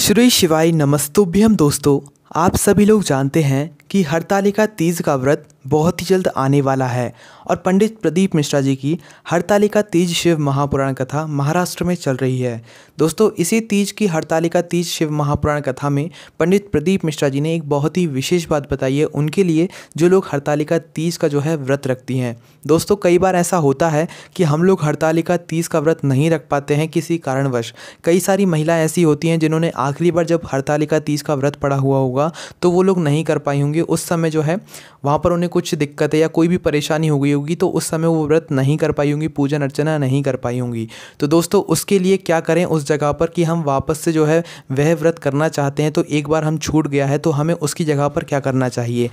श्री शिवाय नमस्तुभ्यम। दोस्तों, आप सभी लोग जानते हैं कि हरतालिका तीज का व्रत बहुत ही जल्द आने वाला है और पंडित प्रदीप मिश्रा जी की हरतालिका तीज शिव महापुराण कथा महाराष्ट्र में चल रही है। दोस्तों, इसी तीज की हरतालिका तीज शिव महापुराण कथा में पंडित प्रदीप मिश्रा जी ने एक बहुत ही विशेष बात बताई है उनके लिए जो लोग हरतालिका तीज का जो है व्रत रखती हैं। दोस्तों, कई बार ऐसा होता है कि हम लोग हरतालिका तीज का व्रत नहीं रख पाते हैं किसी कारणवश। कई सारी महिलाएं ऐसी होती हैं जिन्होंने आखिरी बार जब हरतालिका तीज का व्रत पड़ा हुआ होगा तो वो लोग नहीं कर पाई होंगी। उस समय जो है वहाँ पर उन्हें कुछ दिक्कतें या कोई भी परेशानी हो गई होगी तो उस समय वो व्रत नहीं कर पाई होंगी, पूजन अर्चना नहीं कर पाई होंगी। तो दोस्तों, उसके लिए क्या करें उस जगह पर कि हम वापस से जो है वह व्रत करना चाहते हैं तो एक बार हम छूट गया है तो हमें उसकी जगह पर क्या करना चाहिए।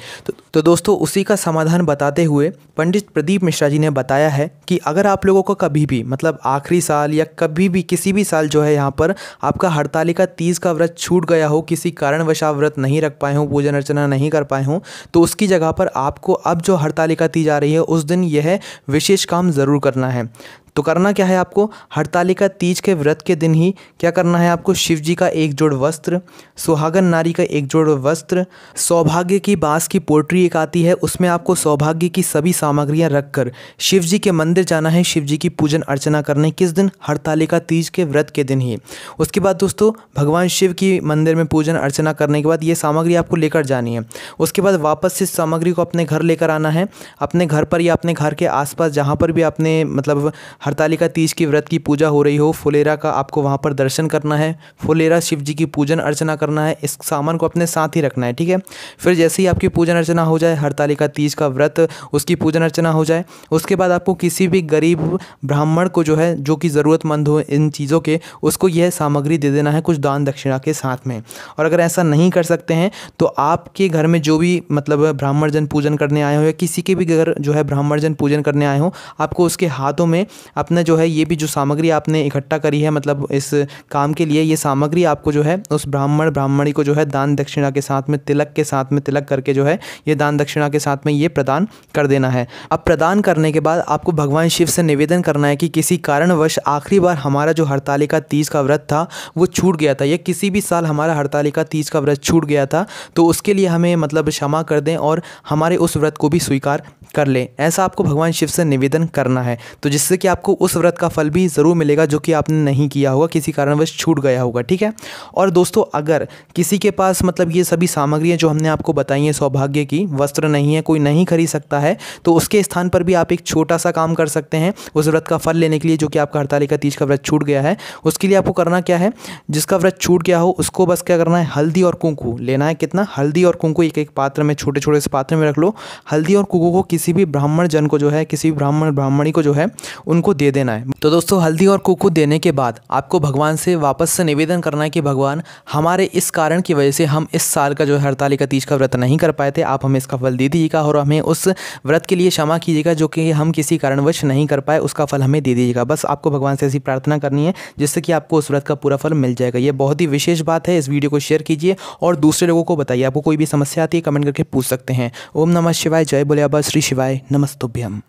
तो दोस्तों, उसी का समाधान बताते हुए पंडित प्रदीप मिश्रा जी ने बताया है कि अगर आप लोगों को कभी भी मतलब आखिरी साल या कभी भी किसी भी साल जो है यहाँ पर आपका हरतालिका तीज का व्रत छूट गया हो, किसी कारणवश आप व्रत नहीं रख पाए हों, पूजन अर्चना नहीं कर पाए हों, तो उसकी जगह पर आपको अब जो हरतालिका तीज आ रही है उस दिन यह विशेष काम ज़रूर करना है। तो करना क्या है आपको, हरतालिका तीज के व्रत के दिन ही क्या करना है आपको, शिव जी का एक जोड़ वस्त्र, सुहागन नारी का एक जोड़ वस्त्र, सौभाग्य की बांस की पोटरी एक आती है, उसमें आपको सौभाग्य की सभी सामग्रियां रखकर शिव जी के मंदिर जाना है, शिव जी की पूजन अर्चना करने। किस दिन, हरतालिका तीज के व्रत के दिन ही। उसके बाद दोस्तों, भगवान शिव की मंदिर में पूजन अर्चना करने के बाद ये सामग्री आपको लेकर जानी है। उसके बाद वापस इस सामग्री को अपने घर लेकर आना है। अपने घर पर या अपने घर के आसपास जहाँ पर भी आपने मतलब हरतालिका तीज की व्रत की पूजा हो रही हो, फुलेरा का आपको वहाँ पर दर्शन करना है, फुलेरा शिव जी की पूजन अर्चना करना है। इस सामान को अपने साथ ही रखना है, ठीक है। फिर जैसे ही आपकी पूजन अर्चना हो जाए, हरतालिका तीज का व्रत उसकी पूजन अर्चना हो जाए, उसके बाद आपको किसी भी गरीब ब्राह्मण को जो है जो कि ज़रूरतमंद हो इन चीज़ों के, उसको यह सामग्री दे देना है कुछ दान दक्षिणा के साथ में। और अगर ऐसा नहीं कर सकते हैं तो आपके घर में जो भी मतलब ब्राह्मण जन पूजन करने आए हो या किसी के भी घर जो है ब्राह्मण जन पूजन करने आए हो, आपको उसके हाथों में अपने जो है ये भी जो सामग्री आपने इकट्ठा करी है मतलब इस काम के लिए, ये सामग्री आपको जो है उस ब्राह्मणी को जो है दान दक्षिणा के साथ में तिलक के साथ में तिलक करके जो है ये दान दक्षिणा के साथ में ये प्रदान कर देना है। अब प्रदान करने के बाद आपको भगवान शिव से निवेदन करना है कि किसी कारणवश आखिरी बार हमारा जो हरतालिका तीज का व्रत था वो छूट गया था या किसी भी साल हमारा हरतालिका तीज का व्रत छूट गया था तो उसके लिए हमें मतलब क्षमा कर दें और हमारे उस व्रत को भी स्वीकार कर लें। ऐसा आपको भगवान शिव से निवेदन करना है, तो जिससे कि आपको उस व्रत का फल भी ज़रूर मिलेगा जो कि आपने नहीं किया होगा, किसी कारणवश छूट गया होगा, ठीक है। और दोस्तों, अगर किसी के पास मतलब ये सभी सामग्रियाँ जो हमने आपको बताई हैं सौभाग्य की, वस्त्र नहीं है, कोई नहीं खरीद सकता है, तो उसके स्थान पर भी आप एक छोटा सा काम कर सकते हैं उस व्रत का फल लेने के लिए जो कि आपका हरतालिका तीज का व्रत छूट गया है। उसके लिए आपको करना क्या है, जिसका व्रत छूट गया हो उसको बस क्या करना है, हल्दी और कुंकू लेना है। कितना, हल्दी और कुंकू एक एक पात्र में, छोटे छोटे से पात्र में रख लो। हल्दी और कुंकू को किसी भी ब्राह्मण जन को जो है, किसी भी ब्राह्मण ब्राह्मणी को जो है उनको दे देना है। तो दोस्तों, हल्दी और कुंकू देने के बाद आपको भगवान से वापस से निवेदन करना है कि भगवान, हमारे इस कारण की वजह से हम इस साल का जो है हरतालिका तीज का व्रत नहीं कर पाए थे, आप हमें इसका फल दे दीजिएगा और हमें उस व्रत के लिए क्षमा कीजिएगा जो कि हम किसी कारणवश नहीं कर पाए, उसका फल हमें दे दीजिएगा। बस आपको भगवान से ऐसी प्रार्थना करनी है जिससे कि आपको उस व्रत का पूरा फल मिल जाएगा। ये बहुत ही विशेष बात है। इस वीडियो को शेयर कीजिए और दूसरे लोगों को बताइए। आपको कोई भी समस्या आती है कमेंट करके पूछ सकते हैं। ओम नमः शिवाय, जय बोले बाबा श्री शिवाय नमस्तुभ्यम।